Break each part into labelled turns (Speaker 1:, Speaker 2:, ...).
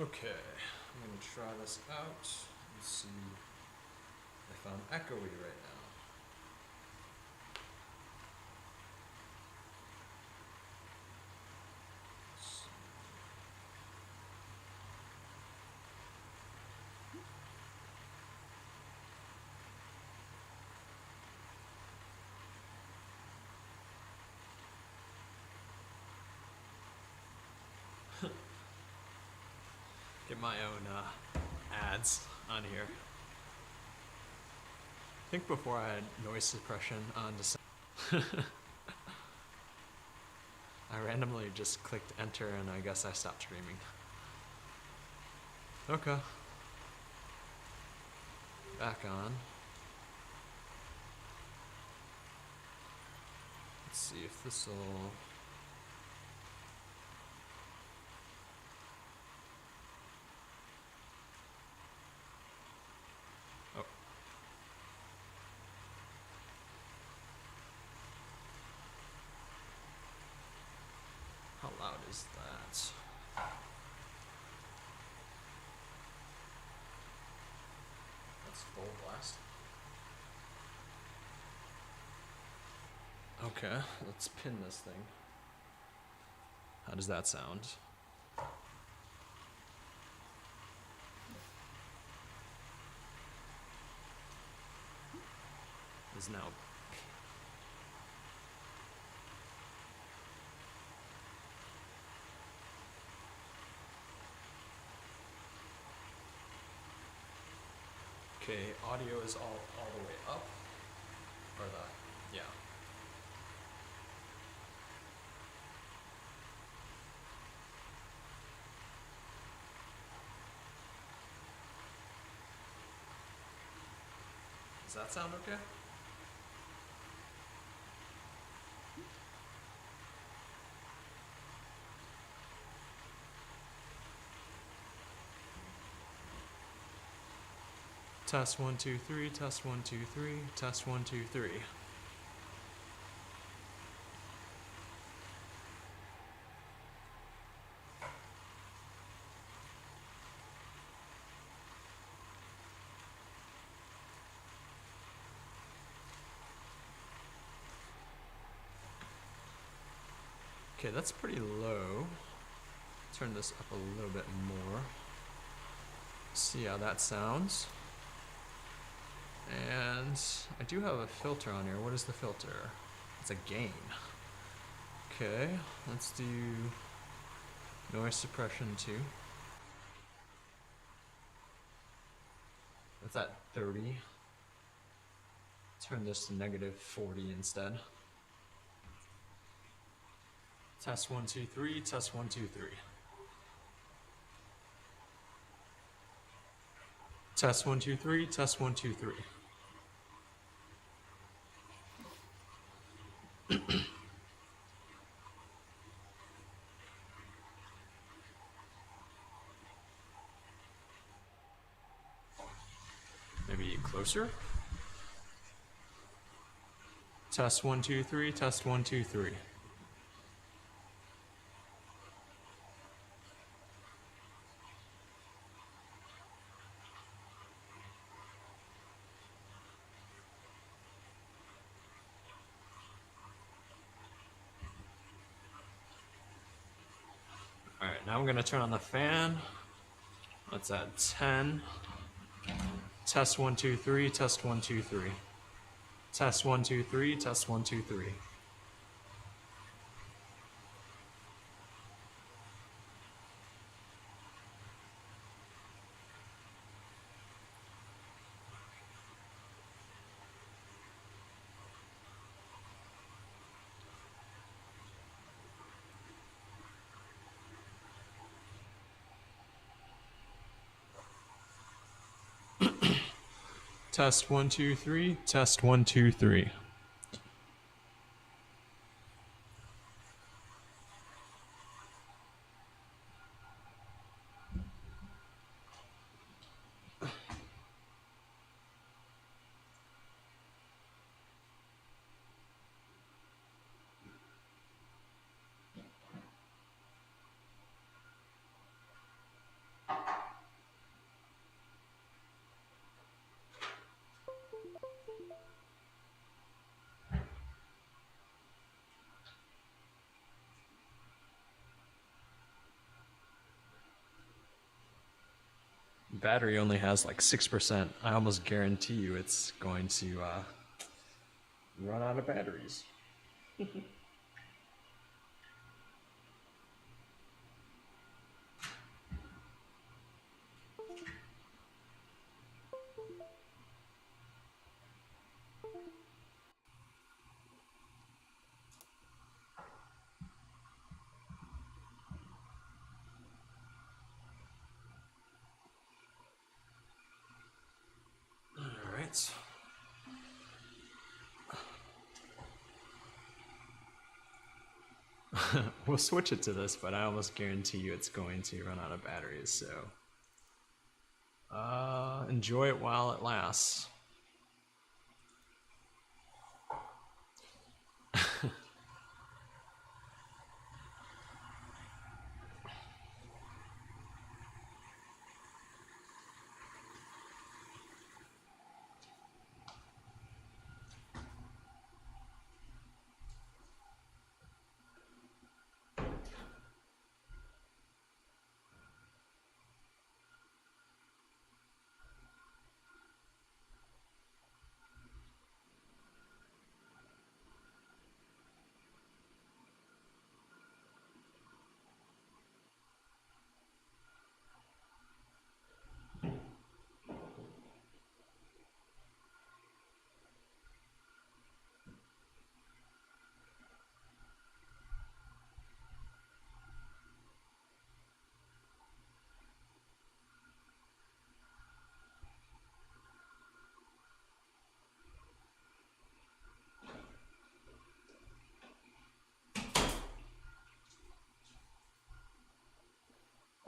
Speaker 1: Okay, I'm gonna try this out and see if I'm echoey right now. Let's see. Get my own ads on here. I think before I had noise suppression on to I randomly just clicked enter and I guess I stopped streaming. Okay. Back on. Let's see if this will... Oh. How loud is that? That's full blast. Okay, let's pin this thing. How does that sound? Is now... Okay, audio is all the way up. Or the... yeah. Does that sound okay? Test 1 2 3, test 1 2 3, test 1 2 3. Okay, that's pretty low. Turn this up a little bit more. See how that sounds. And I do have a filter on here. What is the filter? It's a gain. Okay, let's do noise suppression too. That's at 30. Turn this to -40 instead. Test 1 2 3, test 1 2 3. Test 1 2 3, test 1 2 3. Maybe closer. Test 1 2 3, test 1 2 3. Alright, now I'm going to turn on the fan. That's at 10. Test 1 2 3, test 1 2 3. Test 1 2 3, test 1 2 3. Test 1 2 3, test 1 2 3. Battery only has like 6%. I almost guarantee you it's going to run out of batteries. All right. We'll switch it to this, but I almost guarantee you it's going to run out of batteries, so enjoy it while it lasts.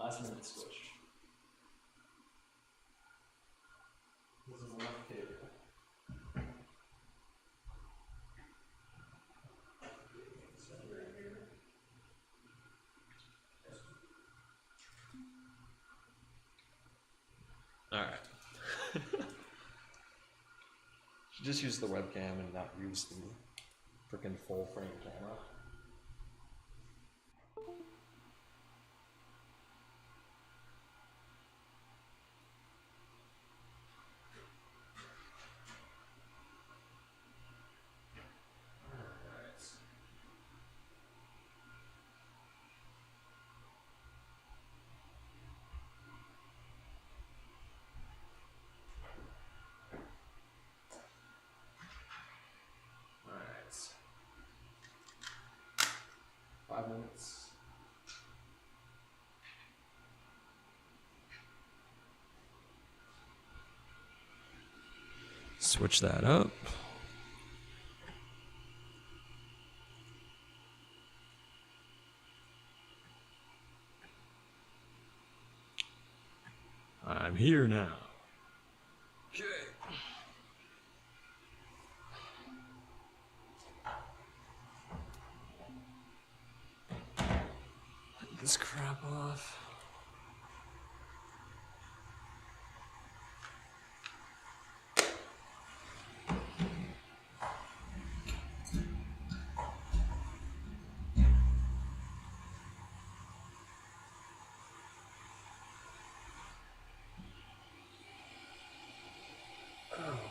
Speaker 1: Last minute switch. This is enough cable. All right. Just use the webcam and not use the freaking full frame camera. All right. 5 minutes. Switch that up. I'm here now. Okay. Get this crap off.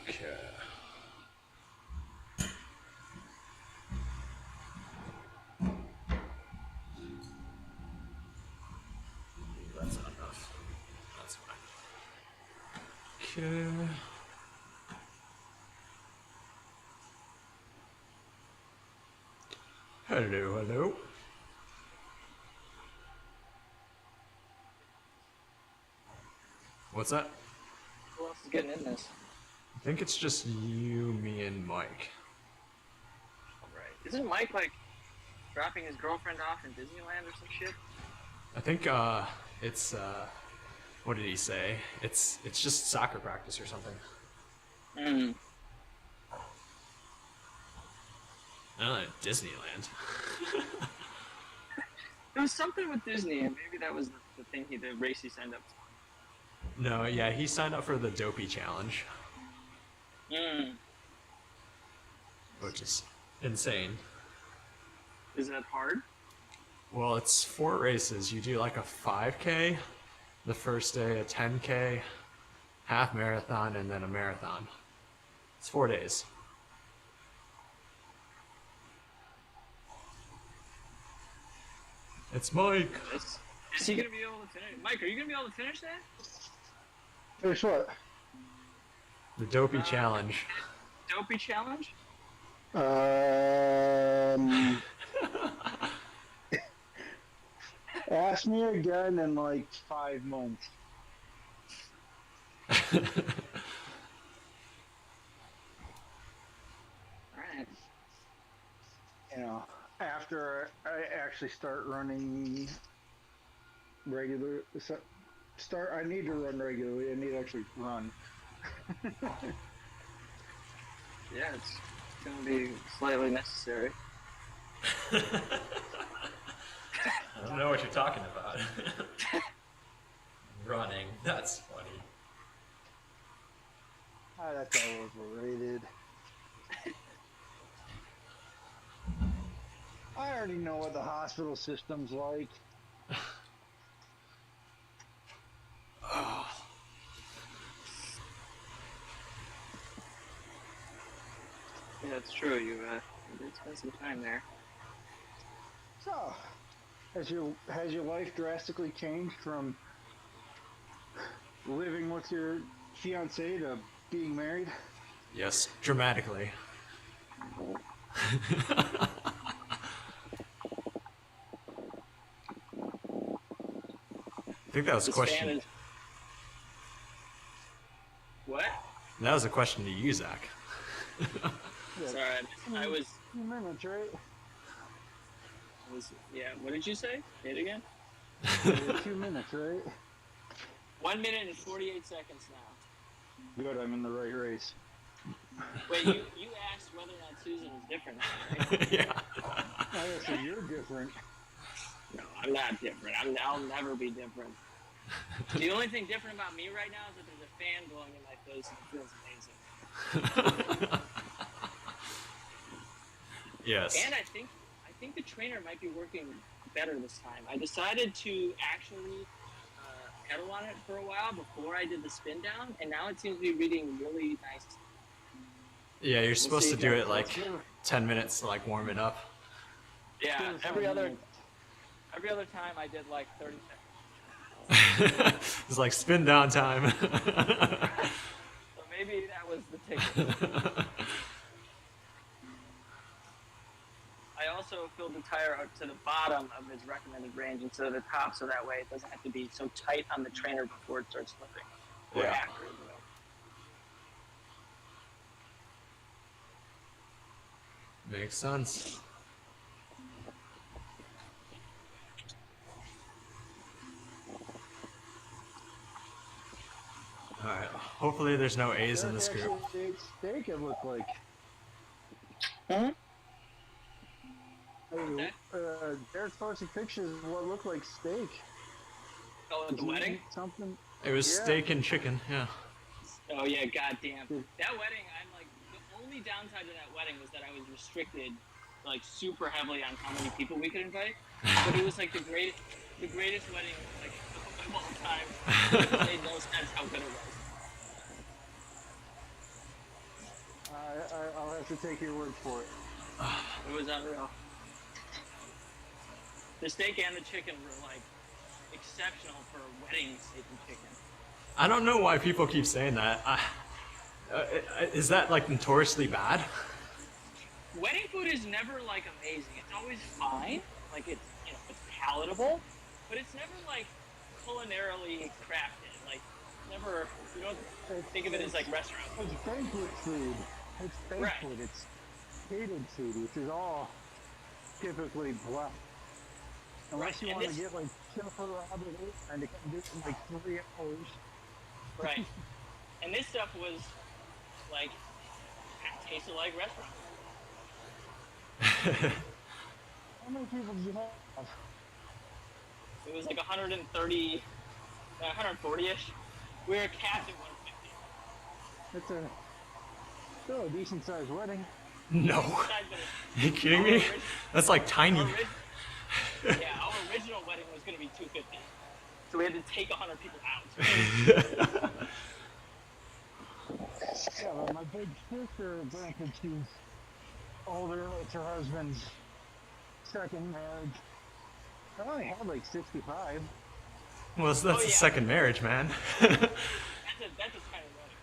Speaker 1: Okay. That's not enough. That's fine. Okay. Hello, hello. What's that?
Speaker 2: Who else is getting in this?
Speaker 1: I think it's just you, me, and Mike.
Speaker 2: Right. Isn't Mike like dropping his girlfriend off in Disneyland or some shit?
Speaker 1: I think it's what did he say? It's just soccer practice or something.
Speaker 2: Mm.
Speaker 1: I don't know, Disneyland.
Speaker 2: There was something with Disney, and maybe that was the thing the race he signed up to.
Speaker 1: No, yeah, he signed up for the Dopey Challenge,
Speaker 2: Mm.
Speaker 1: which is insane.
Speaker 2: Is that hard?
Speaker 1: Well, it's 4 races. You do like a 5K the first day, a 10K, half marathon, and then a marathon. It's 4 days. It's Mike.
Speaker 2: Is he gonna be able to finish? Mike, are you gonna be able to finish that?
Speaker 3: Finish what?
Speaker 1: The Dopey Challenge.
Speaker 2: Dopey challenge?
Speaker 3: Ask me again in like 5 months.
Speaker 2: Alright.
Speaker 3: You know, after I actually start running regular, I need to run regularly. I need to actually run.
Speaker 2: Yeah, it's gonna be slightly necessary.
Speaker 1: I don't know what you're talking about. Running. That's funny.
Speaker 3: Ah, that's all overrated. I already know what the hospital system's like.
Speaker 2: Yeah, it's true. You did spend some time there.
Speaker 3: So, has your life drastically changed from living with your fiance to being married?
Speaker 1: Yes, dramatically. I think that was a
Speaker 2: This
Speaker 1: question.
Speaker 2: fan is... What?
Speaker 1: That was a question to you, Zach.
Speaker 2: Sorry, I was.
Speaker 3: 2 minutes, right?
Speaker 2: Yeah. What did you say? Say it again.
Speaker 3: 2 minutes, right?
Speaker 2: 1 minute and 48 seconds now.
Speaker 3: Good, I'm in the right race.
Speaker 2: Wait, you asked whether or not Susan is different, right?
Speaker 1: Yeah.
Speaker 3: Oh, so you're different.
Speaker 2: No, I'm not different. I'll never be different. The only thing different about me right now is that there's a fan blowing in my face and it feels amazing.
Speaker 1: Yes.
Speaker 2: And I think the trainer might be working better this time. I decided to actually pedal on it for a while before I did the spin down, and now it seems to be reading really nice.
Speaker 1: Yeah, you're supposed to
Speaker 2: see.
Speaker 1: do it like 10 minutes to like warm it up.
Speaker 2: Yeah, every other time I did like 30 seconds.
Speaker 1: It's like spin down time.
Speaker 2: So maybe that was the ticket. I also filled the tire out to the bottom of its recommended range instead of the top, so that way it doesn't have to be so tight on the trainer before it starts slipping. Or
Speaker 1: Yeah.
Speaker 2: after, you know.
Speaker 1: Makes sense. Alright, hopefully there's no A's in this group.
Speaker 3: Steak, it looked like.
Speaker 2: Hmm?
Speaker 3: Hey, Derek posted pictures of what looked like steak.
Speaker 2: Oh, at the wedding?
Speaker 3: Something.
Speaker 1: It was
Speaker 3: Yeah.
Speaker 1: steak and chicken, yeah.
Speaker 2: Oh yeah, goddamn. That wedding, I'm like, the only downside to that wedding was that I was restricted, like, super heavily on how many people we could invite. But it was like the greatest wedding, like, of all time. It made no sense how good it was.
Speaker 3: I'll have to take your word for it.
Speaker 2: It was unreal. The steak and the chicken were like exceptional for wedding steak and chicken.
Speaker 1: I don't know why people keep saying that. Is that like notoriously bad?
Speaker 2: Wedding food is never like amazing. It's always fine. Like it's it's palatable, but it's never like culinarily crafted. Like never you don't think of it as like restaurant food.
Speaker 3: It's banquet food. It's banquet.
Speaker 2: Right.
Speaker 3: It's catered food, which is all typically black. Unless
Speaker 2: Right,
Speaker 3: you
Speaker 2: and
Speaker 3: want to
Speaker 2: this-
Speaker 3: get like Jennifer Robert and to come do it in like 3 hours.
Speaker 2: Right. And this stuff was like tasted like restaurant.
Speaker 3: How many people do you have?
Speaker 2: It was like 130, 140-ish. We were capped at 150.
Speaker 3: It's still a decent sized wedding.
Speaker 1: No.
Speaker 2: Besides
Speaker 1: Are you kidding me? That's like tiny.
Speaker 2: our original wedding was going to be 250. So we had to take 100 people out.
Speaker 3: Yeah, but my big sister, granted, she's older. It's her husband's second marriage. I only had like 65.
Speaker 1: Well, that's
Speaker 2: Oh,
Speaker 1: a
Speaker 2: yeah.
Speaker 1: second marriage, man.
Speaker 2: That's a kind of wedding.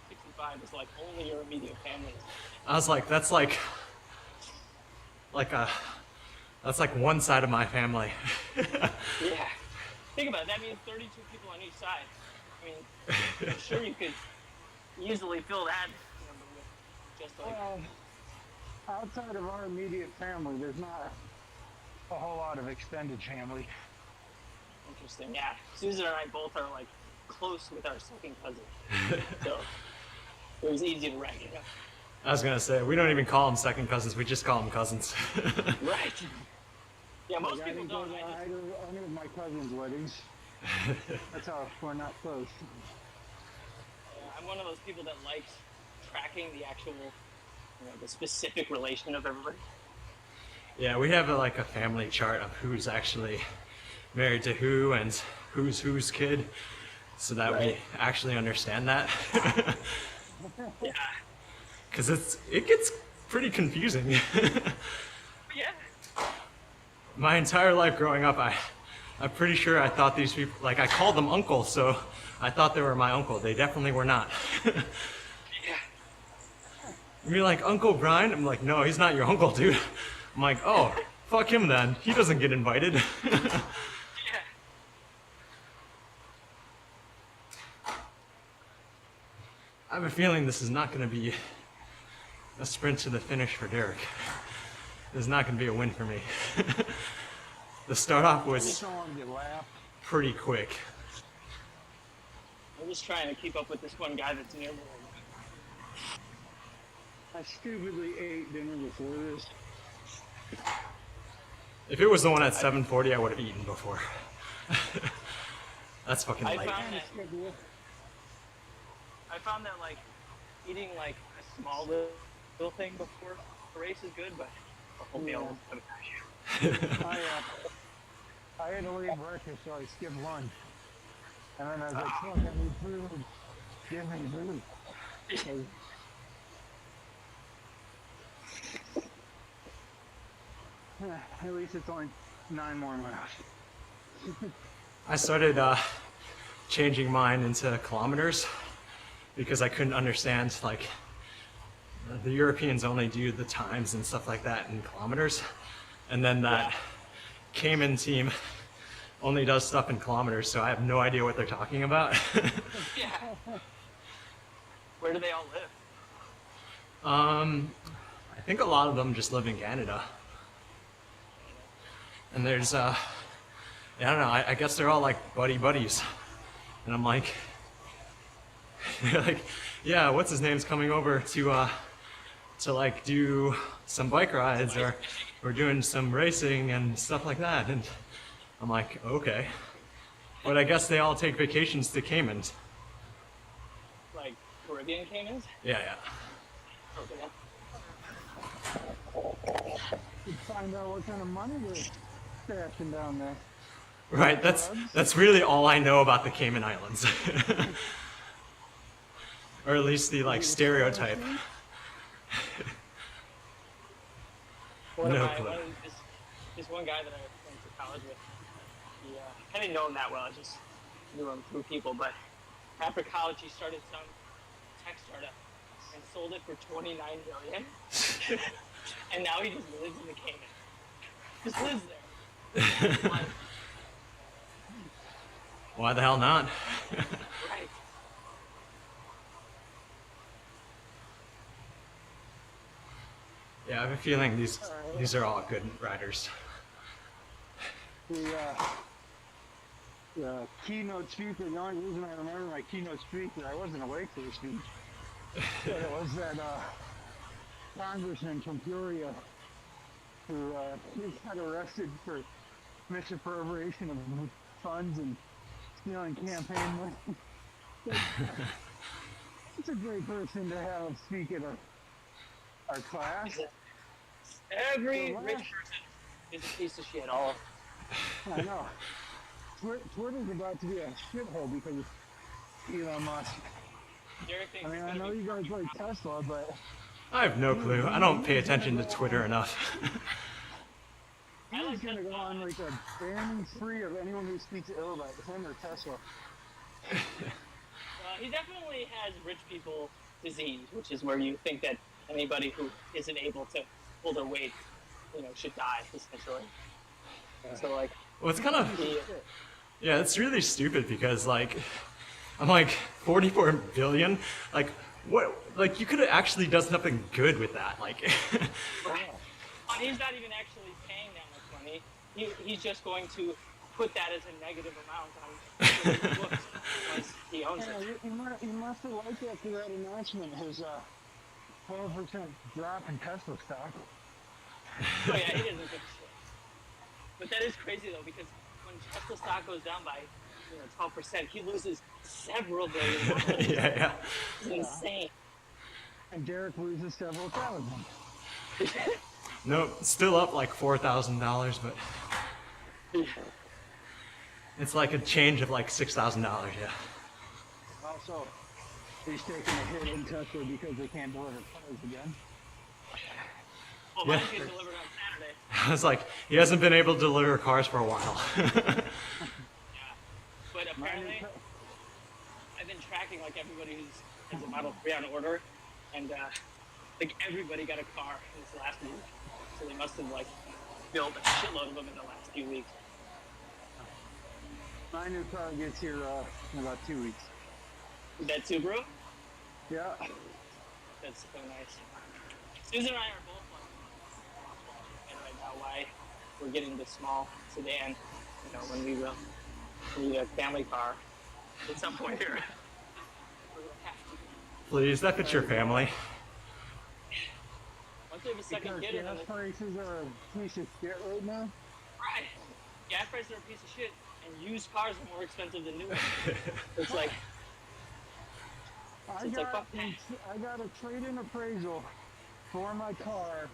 Speaker 2: 65 is like only your immediate family.
Speaker 1: I was like, that's like a, that's like one side of my family.
Speaker 2: Yeah. Think about it. That means 32 people on each side. I mean, I'm sure you could easily fill that number with just like.
Speaker 3: Well, outside of our immediate family, there's not a whole lot of extended family.
Speaker 2: Interesting. Yeah. Susan and I both are like close with our second cousin. So it was easy to rank it up.
Speaker 1: I was gonna say, we don't even call them second cousins, we just call them cousins.
Speaker 2: Right. Yeah, most
Speaker 3: Like, I
Speaker 2: people
Speaker 3: didn't go
Speaker 2: don't.
Speaker 3: to any of my cousins' weddings. That's how we're not close.
Speaker 2: I'm one of those people that likes tracking the actual, the specific relation of everybody.
Speaker 1: Yeah, we have like a family chart of who's actually married to who and who's whose kid, so that we
Speaker 2: Right.
Speaker 1: actually understand that.
Speaker 2: Yeah.
Speaker 1: Because it gets pretty confusing.
Speaker 2: Yeah.
Speaker 1: My entire life growing up, I'm pretty sure I thought these people, like I called them uncle, so I thought they were my uncle. They definitely were not.
Speaker 2: Yeah.
Speaker 1: You're like, Uncle Brian? I'm like, no, he's not your uncle, dude. I'm like, oh, fuck him then. He doesn't get invited.
Speaker 2: Yeah.
Speaker 1: I have a feeling this is not going to be a sprint to the finish for Derek. This is not going to be a win for me. The start off
Speaker 3: I just
Speaker 1: was
Speaker 3: don't want to get laughed.
Speaker 1: pretty quick.
Speaker 2: I'm just trying to keep up with this one guy that's near me.
Speaker 3: I stupidly ate dinner before this.
Speaker 1: If it was the one at 7:40, I would have eaten before. That's fucking
Speaker 2: I
Speaker 1: late.
Speaker 2: found that like eating like a small little thing before a race is good, but a whole meal is
Speaker 3: I had to leave breakfast, so I skipped lunch. And then I was like, fuck, I need food. Give me food. At least it's only 9 more miles.
Speaker 1: I started changing mine into kilometers because I couldn't understand, like, the Europeans only do the times and stuff like that in kilometers. And then that Cayman team only does stuff in kilometers, so I have no idea what they're talking about.
Speaker 2: Yeah. Where do they all live?
Speaker 1: I think a lot of them just live in Canada. And there's, I don't know, I guess they're all like buddies. And I'm like, like, yeah, what's his name's coming over to like do some bike rides or we're doing some racing and stuff like that. And I'm like, okay. But I guess they all take vacations to Caymans.
Speaker 2: Like Caribbean Caymans?
Speaker 1: Yeah, yeah.
Speaker 2: Okay.
Speaker 3: You find out what kind of money they're stashing down there.
Speaker 1: Right, that's really all I know about the Cayman Islands. Or at least the like stereotype.
Speaker 2: One
Speaker 1: No
Speaker 2: of my,
Speaker 1: clue.
Speaker 2: this one guy that I went to college with, I didn't know him that well, I just knew him through people, but after college he started some tech startup and sold it for $29 million. And now he just lives in the Cayman. Just lives there. Like,
Speaker 1: Why the hell not?
Speaker 2: right.
Speaker 1: Yeah, I have a feeling these are all good riders.
Speaker 3: The keynote speaker, the only reason I remember my keynote speaker, I wasn't awake for the speech. But it was that congressman from Peoria who got arrested for misappropriation of funds and stealing campaign money. It's a great person to have speak at our class.
Speaker 2: Every
Speaker 3: Well,
Speaker 2: rich person is a piece of shit. All
Speaker 3: I know. Twitter's about to be a shithole because of Elon Musk.
Speaker 2: Derek thinks
Speaker 3: I mean,
Speaker 2: it's
Speaker 3: I
Speaker 2: gonna
Speaker 3: know
Speaker 2: be
Speaker 3: you guys like Tesla, but
Speaker 1: I have no clue. I don't pay attention to Twitter enough.
Speaker 3: he's
Speaker 2: like
Speaker 3: gonna
Speaker 2: Tesla.
Speaker 3: go on like a banning free of anyone who speaks ill about him or Tesla.
Speaker 2: He definitely has rich people disease, which is where you think that anybody who isn't able to pull their weight, should die essentially. So like,
Speaker 1: Well, it's kind of
Speaker 2: he,
Speaker 1: yeah, it's really stupid because like I'm like 44 billion. Like what? Like you could have actually done something good with that. Like
Speaker 2: he's not even actually paying that much money. He's just going to put that as a negative amount on his books once he owns it.
Speaker 3: You must have liked after that announcement, his 12% drop in Tesla stock.
Speaker 2: Oh yeah, he doesn't give a shit. But that is crazy though, because when Tesla stock goes down by 12%, he loses several billion dollars.
Speaker 1: yeah.
Speaker 2: It's insane.
Speaker 3: And Derek loses several thousand.
Speaker 1: No, still up like $4,000, but it's like a change of like $6,000. Yeah.
Speaker 3: Also, he's taking a hit in Tesla because they can't deliver cars again.
Speaker 2: Well, mine get delivered on Saturday.
Speaker 1: I was like, he hasn't been able to deliver cars for a while.
Speaker 2: Yeah. But apparently, I've been tracking like everybody who has a Model 3 on order, and like everybody got a car in this last week. So they must have like built a shitload of them in the last few weeks.
Speaker 3: My new car gets here in about 2 weeks.
Speaker 2: That Subaru?
Speaker 3: Yeah.
Speaker 2: That's so nice. Susan and I are both like right now why we're getting the small sedan, when we will need a family car at some point here. We're gonna have to.
Speaker 1: Please, that fits your family.
Speaker 2: Once we have a second
Speaker 3: Because
Speaker 2: kid,
Speaker 3: gas prices are a piece of shit right now.
Speaker 2: right? Gas prices are a piece of shit, and used cars are more expensive than new ones. It's like,
Speaker 3: I
Speaker 2: it's like,
Speaker 3: got
Speaker 2: fuck that.
Speaker 3: I got a trade-in appraisal for my car.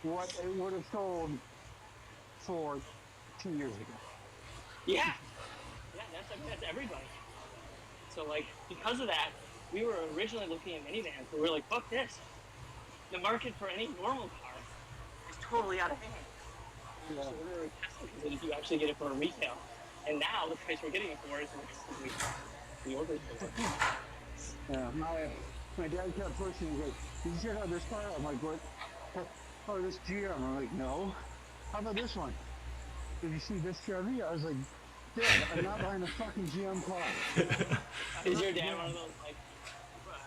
Speaker 3: What it would have sold for 2 years ago.
Speaker 2: Yeah, that's everybody. So like, because of that, we were originally looking at minivans, but we were like, fuck this. The market for any normal car is totally out of hand.
Speaker 3: Yeah.
Speaker 2: So we're really testing because if you actually get it for a retail. And now the price we're getting it for is we ordered it for.
Speaker 3: Yeah. My dad kept pushing. He's like, "Did you check out this car?" I'm like, "What? Oh, this GM." I'm like, "No." How about this one? Did you see this Chevy? I was like, "Dad, I'm not buying a fucking GM car."
Speaker 2: Is your dad one of those like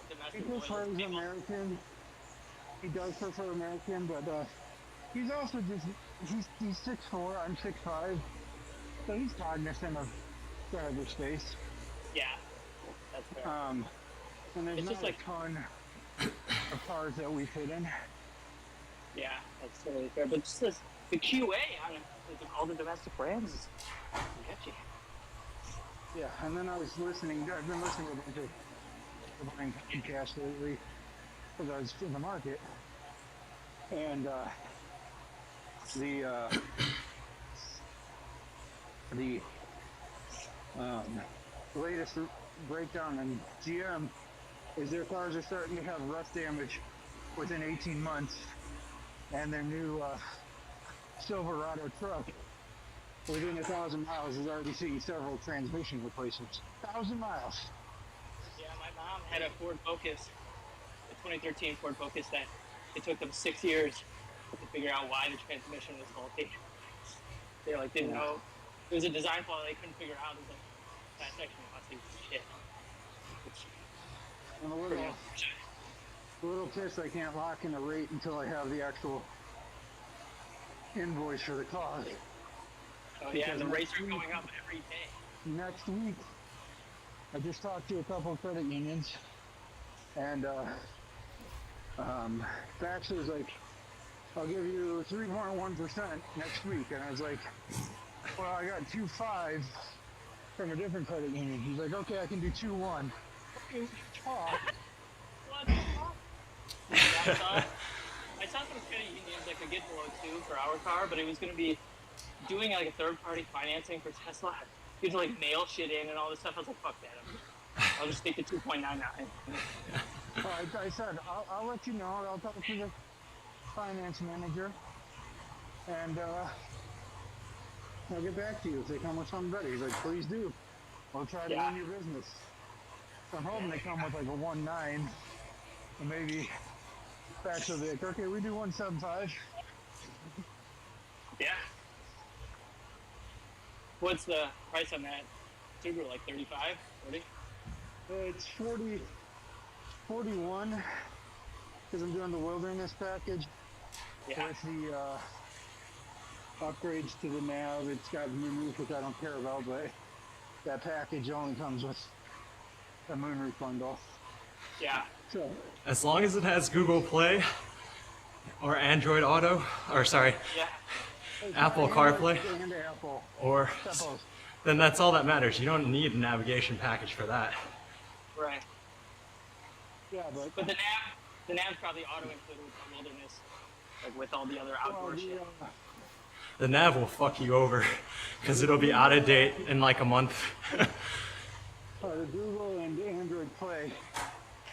Speaker 3: He
Speaker 2: domestic
Speaker 3: prefers
Speaker 2: loyalist people?
Speaker 3: American. He does prefer American, but he's also just he's 6'4", I'm 6'5", so he's cognizant of driver space.
Speaker 2: Yeah, that's fair.
Speaker 3: And there's
Speaker 2: It's
Speaker 3: not
Speaker 2: just
Speaker 3: a
Speaker 2: like-
Speaker 3: ton of cars that we fit in.
Speaker 2: Yeah, that's totally fair. But just the QA on all the domestic brands is catchy.
Speaker 3: Yeah, and then I've been listening to a bunch of buying podcasts lately because I was in the market, and the latest breakdown in GM is their cars are starting to have rust damage within 18 months, and their new Silverado truck within 1,000 miles is already seeing several transmission replacements. 1,000 miles.
Speaker 2: Yeah, my mom had a Ford Focus, a 2013 Ford Focus that it took them 6 years to figure out why the transmission was faulty. They like didn't know. It was a design flaw they couldn't figure out. It was like, that section must be shit.
Speaker 3: I'm a little pissed I can't lock in a rate until I have the actual invoice for the car.
Speaker 2: Oh yeah, the rates are going up every day.
Speaker 3: Next week, I just talked to a couple of credit unions, and Baxter was like, "I'll give you 3.1% next week," and I was like, "Well, I got 2.5 from a different credit union." He's like, "Okay, I can do 2.1." Okay, talk.
Speaker 2: What the fuck? I saw some credit unions that could get below 2 for our car, but it was going to be doing like a third-party financing for Tesla. You had to like mail shit in and all this stuff. I was like, fuck that. I'll just stick to 2.99.
Speaker 3: I said, I'll let you know. I'll talk to the finance manager, and I'll get back to you if they come with something better. He's like, please do. We'll try to win your business. So I'm hoping they come with like a 1.9, and maybe back will be like, okay, we do 1.75.
Speaker 2: Yeah. What's the price on that Subaru? Like 35, 40?
Speaker 3: It's 41, because I'm doing the wilderness package.
Speaker 2: Yeah.
Speaker 3: With the upgrades to the nav, it's got moonroof, which I don't care about, but that package only comes with a moonroof bundle.
Speaker 2: Yeah.
Speaker 3: So,
Speaker 1: As long as it has Google Play or Android Auto, or sorry,
Speaker 2: Yeah.
Speaker 1: Apple CarPlay,
Speaker 3: and Apple.
Speaker 1: or
Speaker 3: Apples.
Speaker 1: then that's all that matters. You don't need a navigation package for that.
Speaker 2: Right.
Speaker 3: Yeah,
Speaker 2: But the nav's probably auto included with the wilderness, like with all the other outdoor shit.
Speaker 1: The nav will fuck you over because it'll be out of date in like a month.
Speaker 3: The Google and Android Play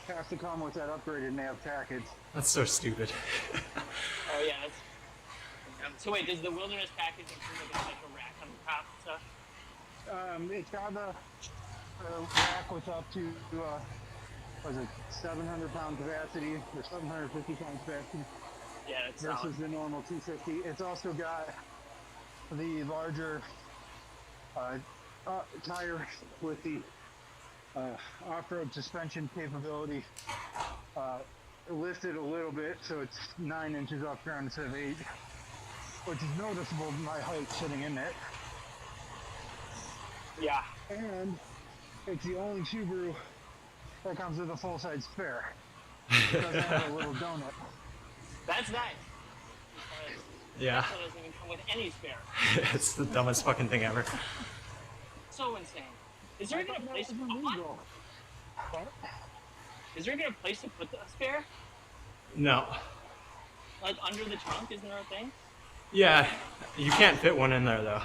Speaker 3: have to come with that upgraded nav package.
Speaker 1: That's so stupid.
Speaker 2: Oh yeah, that's. So wait, does the wilderness package include like a rack on the top and stuff?
Speaker 3: It's got a rack with up to, was it 700 pound capacity or 750 pound capacity
Speaker 2: Yeah, that's
Speaker 3: versus
Speaker 2: solid.
Speaker 3: the normal 250. It's also got the larger tire with the off-road suspension capability lifted a little bit, so it's 9 inches off ground instead of 8, which is noticeable in my height sitting in it.
Speaker 2: Yeah.
Speaker 3: And it's the only Subaru that comes with a full-size spare. It doesn't have a little donut.
Speaker 2: That's nice.
Speaker 1: Yeah,
Speaker 2: Tesla doesn't even come with any spare.
Speaker 1: it's the dumbest fucking thing ever.
Speaker 2: So insane. Is there even a place to put one?
Speaker 3: illegal.
Speaker 2: Is there even a place to put the spare?
Speaker 1: No.
Speaker 2: Like under the trunk, isn't there a thing?
Speaker 1: Yeah, you can't fit one in there though.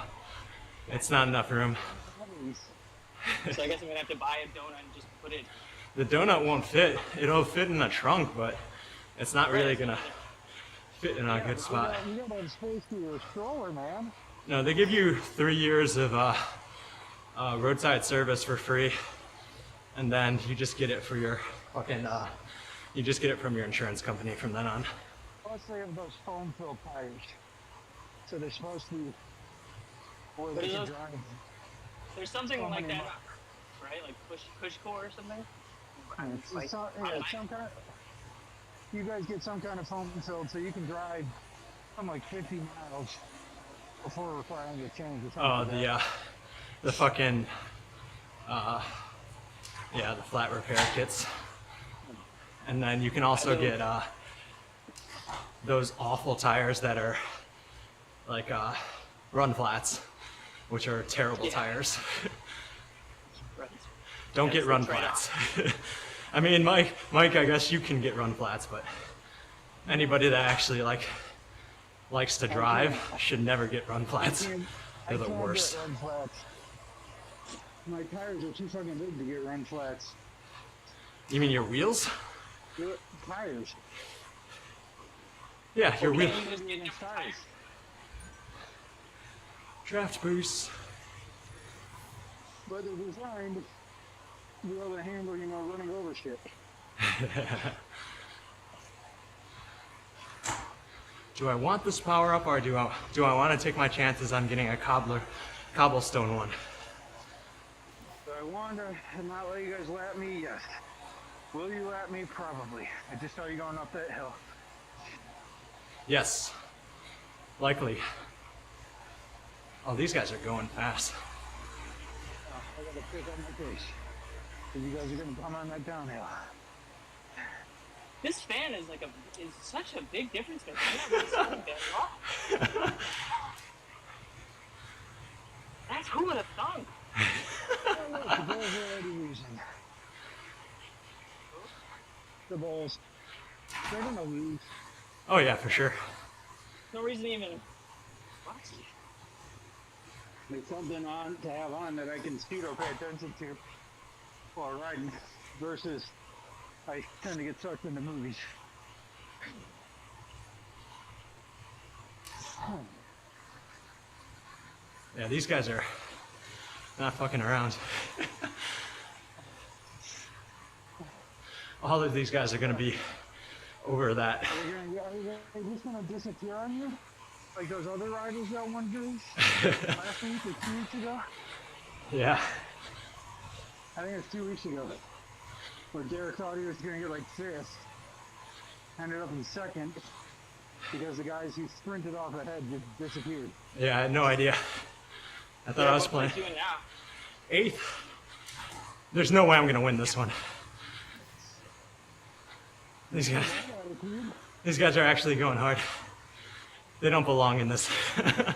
Speaker 1: It's not enough room.
Speaker 2: So I guess I'm gonna have to buy a donut and just put it.
Speaker 1: The donut won't fit. It'll fit in the trunk, but it's not really gonna fit in a good spot.
Speaker 3: You gotta have space for your stroller, man.
Speaker 1: No, they give you 3 years of roadside service for free, and then you just get it for your fucking. You just get it from your insurance company from then on.
Speaker 3: Plus they have those foam-filled tires. So they're supposed to be where
Speaker 2: What
Speaker 3: they
Speaker 2: is
Speaker 3: can
Speaker 2: those?
Speaker 3: drive.
Speaker 2: There's something
Speaker 3: So
Speaker 2: like
Speaker 3: many
Speaker 2: that,
Speaker 3: miles.
Speaker 2: right? Like push core or something.
Speaker 3: It's
Speaker 2: Like,
Speaker 3: some kind of, you guys get some kind of foam filled so you can drive something like 50 miles before requiring a change or something.
Speaker 1: Oh,
Speaker 3: like that.
Speaker 1: the fucking, yeah, the flat repair kits. And then you can also get those awful tires that are like run flats, which are terrible
Speaker 2: Yeah.
Speaker 1: tires.
Speaker 2: Right.
Speaker 1: Don't
Speaker 2: That's
Speaker 1: get
Speaker 2: the
Speaker 1: run
Speaker 2: trade-off.
Speaker 1: flats. I mean, Mike, I guess you can get run flats, but anybody that actually likes to drive should never get run flats. They're the
Speaker 3: I can't
Speaker 1: worst.
Speaker 3: get run flats. My tires are too fucking big to get run flats.
Speaker 1: You mean your wheels?
Speaker 3: Your tires.
Speaker 1: Yeah, your wheel.
Speaker 2: Can't you just get different
Speaker 3: Tires.
Speaker 2: tires?
Speaker 1: Draft boost.
Speaker 3: But they're designed to be able to handle, running over shit.
Speaker 1: Do I want this power up, or do I want to take my chances on getting a cobblestone one?
Speaker 3: Do I want to not let you guys lap me? Yes. Will you lap me? Probably. I just saw you going up that hill.
Speaker 1: Yes, likely. Oh, these guys are going fast.
Speaker 3: I gotta pick up my pace. Because you guys are gonna come on that downhill.
Speaker 2: This fan is is such a big difference maker. I'm not really sounding bad at all. That's who would have thunk.
Speaker 3: Oh, look, the Bulls are already losing. The Bulls. They're gonna lose.
Speaker 1: Oh yeah, for sure.
Speaker 2: No reason to even. What?
Speaker 3: There's something on to have on that I can pseudo pay attention to. while riding versus I tend to get sucked into movies.
Speaker 1: Yeah, these guys are not fucking around. All of these guys are gonna be over that.
Speaker 3: Are they just gonna disappear on you? Like those other riders that won race last week or 2 weeks ago?
Speaker 1: Yeah.
Speaker 3: I think it was 2 weeks ago. Where Derek thought he was gonna get like fifth. Ended up in second because the guys who sprinted off ahead just disappeared.
Speaker 1: Yeah, I had no idea. I thought I was playing
Speaker 2: Doing now.
Speaker 1: 8th. There's no way I'm gonna win this one. These guys are actually going hard. They don't belong in this.
Speaker 3: They're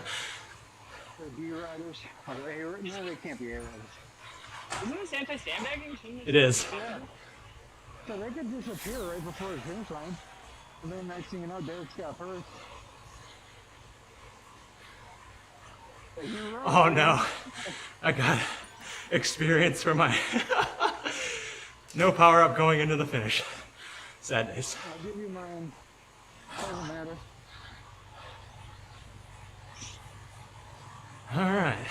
Speaker 3: B riders. No, they can't be A riders.
Speaker 2: Isn't this anti-sandbagging?
Speaker 1: It is.
Speaker 3: Yeah. So they could disappear right before the finish line. And then next thing you know, Derek's got hurt.
Speaker 1: Oh no. I got experience for my no power up going into the finish. Sad days.
Speaker 3: I'll give you mine. Doesn't matter.
Speaker 1: Alright.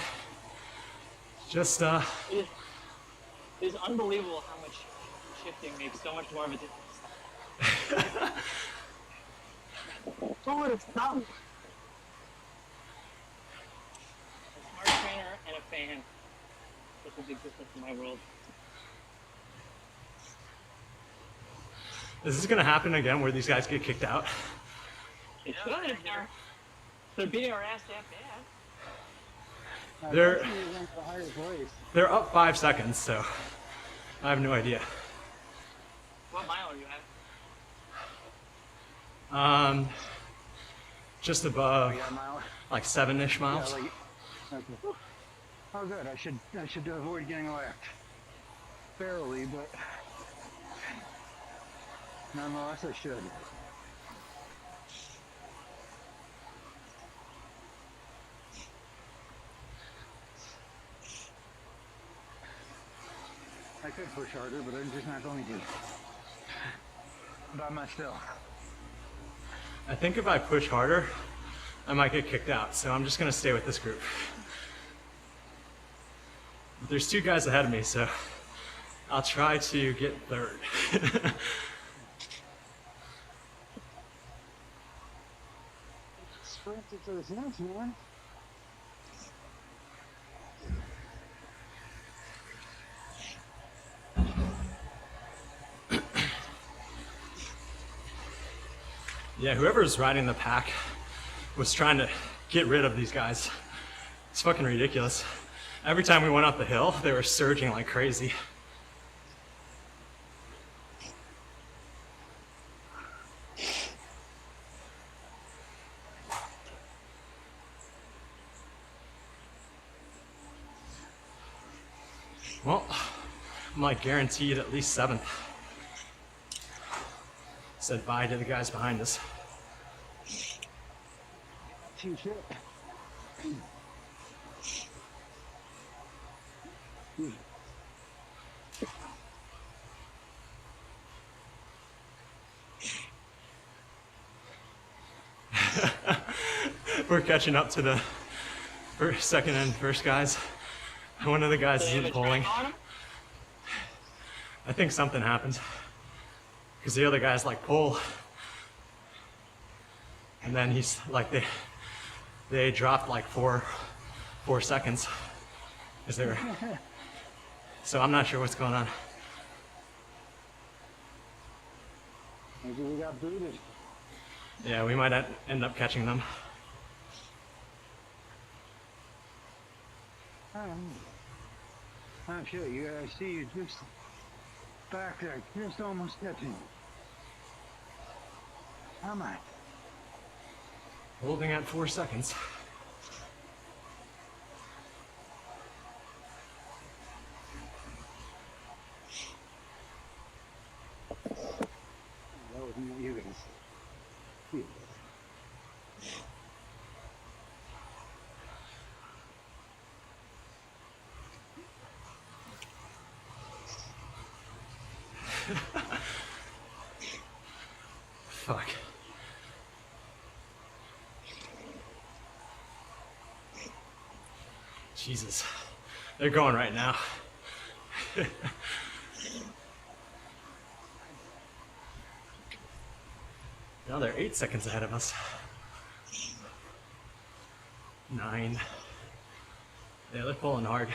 Speaker 1: Just
Speaker 2: It is unbelievable how much shifting makes so much more of a difference. Who would have thought? A smart trainer and a fan. That's a big difference in my world.
Speaker 1: is this gonna happen again where these guys get kicked out?
Speaker 2: It should. They're beating our ass that bad.
Speaker 1: They're up 5 seconds, so I have no idea.
Speaker 2: What mile are you at?
Speaker 1: Just above
Speaker 3: Yeah, mile.
Speaker 1: like 7-ish
Speaker 3: Yeah,
Speaker 1: miles.
Speaker 3: like, okay. Oh, good. I should avoid getting left. Barely, but nonetheless, I should. I could push harder, but I'm just not going to. By myself.
Speaker 1: I think if I push harder, I might get kicked out, so I'm just gonna stay with this group. There's 2 guys ahead of me, so I'll try to get third.
Speaker 3: Sprinted to this next one.
Speaker 1: Yeah, whoever's riding the pack was trying to get rid of these guys. It's fucking ridiculous. Every time we went up the hill, they were surging like crazy. Well, I'm like guaranteed at least 7th. Said bye to the guys behind us.
Speaker 3: T-shirt.
Speaker 1: We're catching up to the second and first guys. One of the guys
Speaker 2: They have
Speaker 1: isn't
Speaker 2: a
Speaker 1: pulling.
Speaker 2: track on 'em?
Speaker 1: I think something happened. Because the other guys like pull. And then he's like, they dropped like four seconds. Is there? So I'm not sure what's going on.
Speaker 3: Maybe we got booted.
Speaker 1: Yeah, we might end up catching them.
Speaker 3: Oh shit, I see you just back there, just almost catching. Come on.
Speaker 1: Holding at 4 seconds.
Speaker 3: That was not you guys. Yeah.
Speaker 1: Fuck. Jesus. They're going right now. Now they're 8 seconds ahead of us. 9. Yeah, they're pulling hard.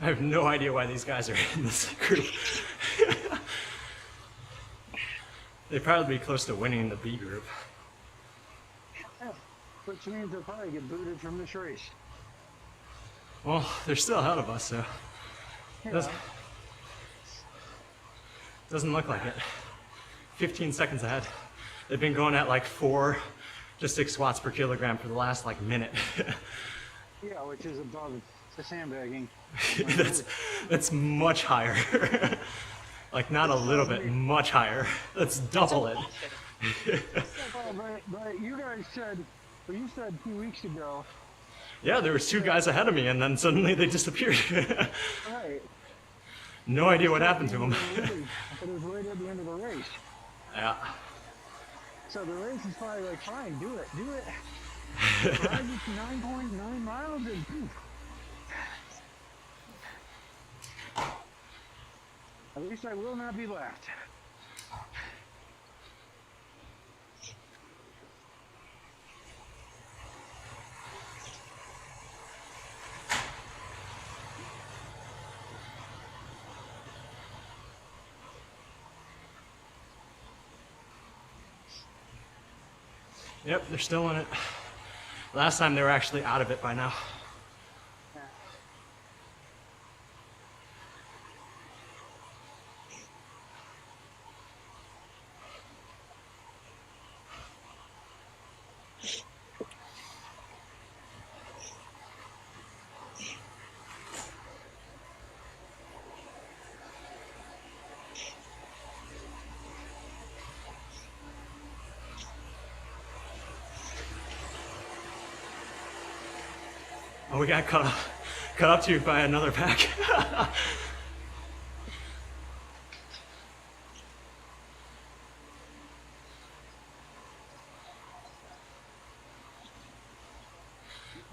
Speaker 1: I have no idea why these guys are in this group. They'd probably be close to winning the B group.
Speaker 3: Which means they'll probably get booted from this race.
Speaker 1: Well, they're still ahead of us, so
Speaker 3: Yeah.
Speaker 1: doesn't look like it. 15 seconds ahead. They've been going at like 4 to 6 watts per kilogram for the last like minute.
Speaker 3: Yeah, which is above the sandbagging.
Speaker 1: that's much higher. Like not a little bit, much higher. That's double it.
Speaker 3: But you guys said, well, you said 2 weeks ago.
Speaker 1: Yeah, there was 2 guys ahead of me, and then suddenly they disappeared.
Speaker 3: Right.
Speaker 1: No idea what happened to them.
Speaker 3: But it was right at the end of the race.
Speaker 1: Yeah.
Speaker 3: So the race is probably like, fine, do it. Ride it 9.9 miles and poof. At least I will not be left.
Speaker 1: Yep, they're still in it. Last time they were actually out of it by now. Oh, we got cut up to by another pack.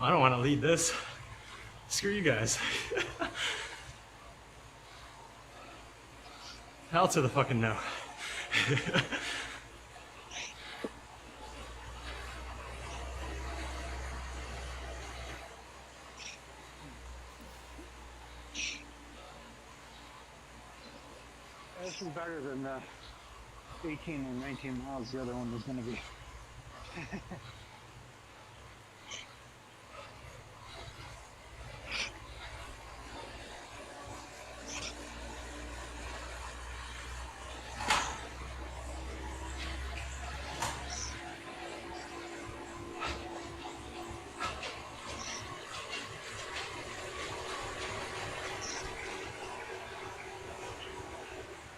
Speaker 1: I don't want to lead this. Screw you guys. Hell to the fucking no.
Speaker 3: This is better than the 18 or 19 miles the other one was going to be.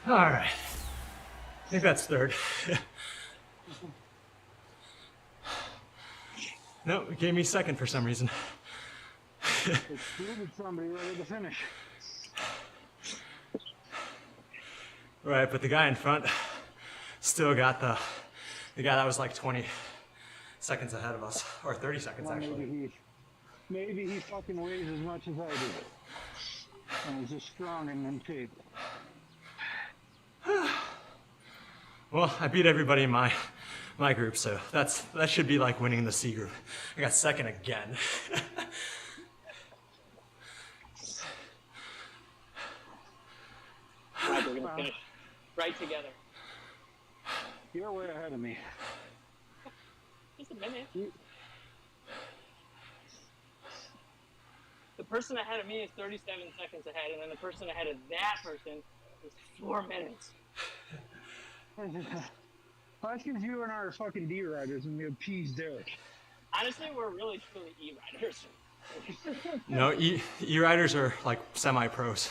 Speaker 1: All right. I think that's third. No, it gave me second for some reason.
Speaker 3: Excluded somebody right at the finish.
Speaker 1: Right, but the guy in front still got the guy that was like 20 seconds ahead of us, or 30 seconds
Speaker 3: Well,
Speaker 1: actually.
Speaker 3: maybe he fucking weighs as much as I do. And he's just strong and in shape.
Speaker 1: Well, I beat everybody in my group, so that should be like winning the C group. I got second again.
Speaker 2: Right, we're gonna finish right together.
Speaker 3: You're way ahead of me.
Speaker 2: Just a minute. The person ahead of me is 37 seconds ahead, and then the person ahead of that person is 4 minutes.
Speaker 3: Well, that's because you and I are fucking D riders and we have P's Derek.
Speaker 2: Honestly, we're really truly E-riders.
Speaker 1: No, E-riders are like semi-pros.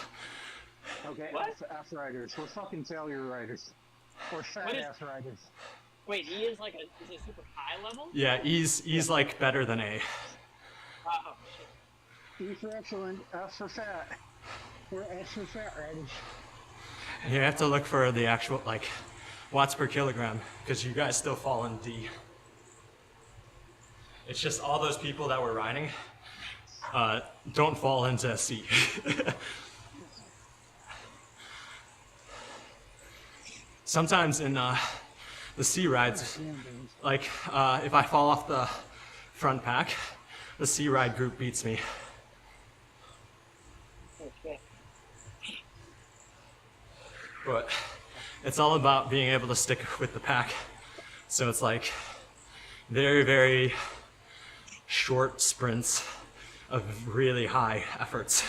Speaker 3: Okay,
Speaker 2: What?
Speaker 3: F riders. We're fucking failure riders. Or fat
Speaker 2: What is-
Speaker 3: ass riders.
Speaker 2: Wait, E is like is a super high level?
Speaker 1: Yeah, E's like better than A.
Speaker 2: Oh, shit.
Speaker 3: E for excellent, F for fat. We're S for fat riders.
Speaker 1: You have to look for the actual like watts per kilogram because you guys still fall in D. It's just all those people that were riding don't fall into C. Sometimes in the C rides, like if I fall off the front pack, the C ride group beats me.
Speaker 2: Okay.
Speaker 1: But it's all about being able to stick with the pack. So it's like very, very short sprints of really high efforts.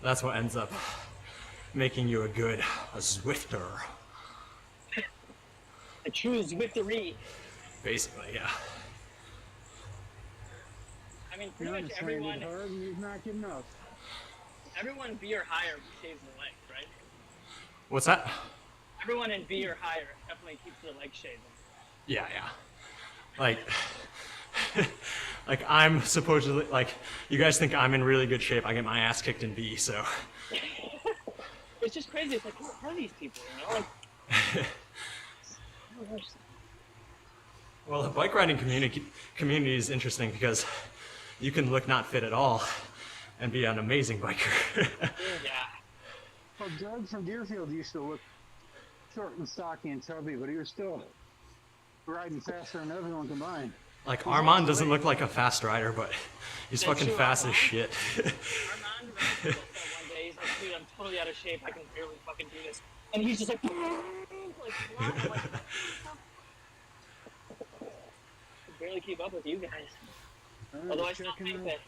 Speaker 1: That's what ends up making you a Zwifter.
Speaker 2: A true Zwiftery.
Speaker 1: Basically, yeah.
Speaker 2: I mean, pretty
Speaker 3: You're
Speaker 2: much
Speaker 3: understanding hard and he's not getting up.
Speaker 2: everyone B or higher shaves their legs, right?
Speaker 1: What's that?
Speaker 2: Everyone in B or higher definitely keeps their legs shaven.
Speaker 1: Yeah, yeah. Like, like I'm supposedly, like, you guys think I'm in really good shape. I get my ass kicked in B, so.
Speaker 2: It's just crazy. It's like, who are these people, you know? Like,
Speaker 1: Well, the bike riding community is interesting because you can look not fit at all and be an amazing biker.
Speaker 2: yeah.
Speaker 3: Well, Doug from Deerfield used to look short and stocky and chubby, but he was still riding faster than everyone combined.
Speaker 1: Like, Armand doesn't look like a fast rider, but he's
Speaker 2: That's
Speaker 1: fucking
Speaker 2: true,
Speaker 1: fast as
Speaker 2: Armand.
Speaker 1: shit.
Speaker 2: Armand said one day, he's like, dude, I'm totally out of shape. I can barely fucking do this. And he's just like, flying, like, I can barely keep up with you guys. Although I still think that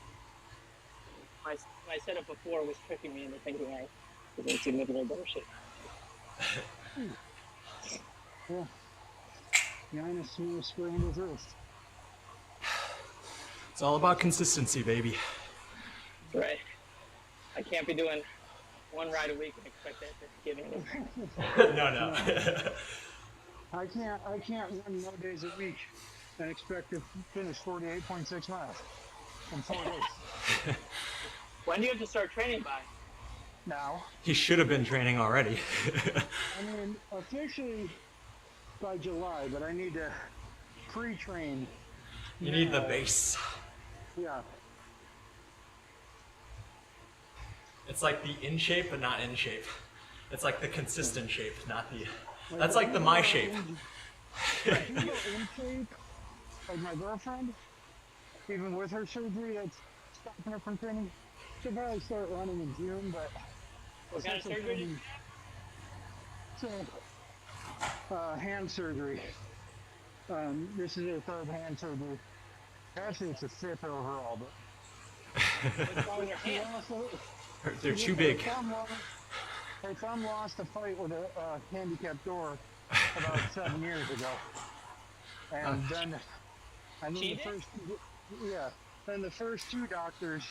Speaker 2: my setup before was tricking me into thinking I was in significantly better shape.
Speaker 3: Yeah. Giannis Smith sprained his wrist.
Speaker 1: It's all about consistency, baby.
Speaker 2: Right. I can't be doing one ride a week and expect that to give anything.
Speaker 1: No.
Speaker 3: I can't run no days a week and expect to finish 48.6 miles in 4 days.
Speaker 2: When do you have to start training by?
Speaker 3: Now,
Speaker 1: He should have been training already.
Speaker 3: I mean, officially by July, but I need to pre-train.
Speaker 1: You need the base.
Speaker 3: Yeah.
Speaker 1: It's like the in shape, but not in shape. It's like the consistent shape, not the. That's like the my shape.
Speaker 3: If you go in shape, like my girlfriend, even with her surgery that's stopping her from training, she'll probably start running in June, but
Speaker 2: What kind of surgery did you have?
Speaker 3: so, hand surgery. This is her third hand surgery. Actually, it's a fifth overall, but
Speaker 2: What's wrong with your hand?
Speaker 1: They're too big.
Speaker 3: Her thumb lost a fight with a handicapped door about 7 years ago, and then
Speaker 2: She
Speaker 3: the
Speaker 2: did?
Speaker 3: then the first two doctors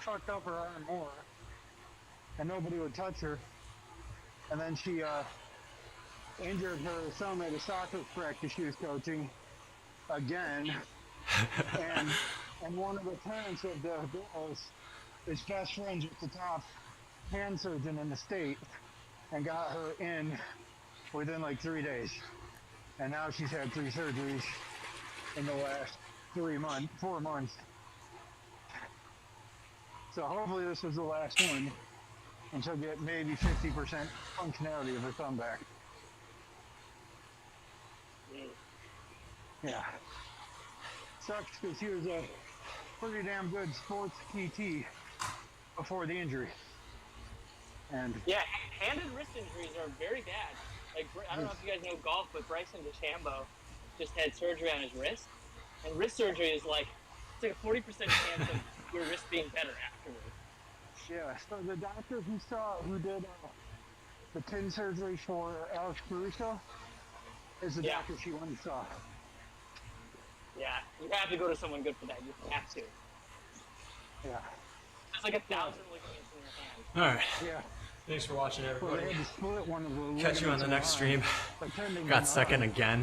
Speaker 3: fucked up her arm more, and nobody would touch her, and then she injured her thumb at a soccer practice she was coaching again, and one of the parents of the girls is best friends with the top hand surgeon in the state and got her in within like 3 days. And now she's had 3 surgeries in the last 4 months. So hopefully this was the last one and she'll get maybe 50% functionality of her thumb back. Yeah. Sucks because she was a pretty damn good sports PT before the injury. And
Speaker 2: Yeah, hand and wrist injuries are very bad. Like, I don't know if you guys know golf, but Bryson DeChambeau just had surgery on his wrist. And wrist surgery is like, it's like a 40% chance of your wrist being better afterwards.
Speaker 3: yeah, so the doctor who did the pin surgery for Alex Caruso is the
Speaker 2: Yeah.
Speaker 3: doctor she went and saw.
Speaker 2: Yeah, you have to go to someone good for that. You have to.
Speaker 3: Yeah.
Speaker 2: There's like 1,000 ligaments in your hand.
Speaker 1: All right.
Speaker 3: Yeah.
Speaker 1: Thanks for watching,
Speaker 3: Well, they
Speaker 1: everybody.
Speaker 3: had to split one of the
Speaker 1: Catch you on the next stream.
Speaker 3: Pretending
Speaker 1: Got second again.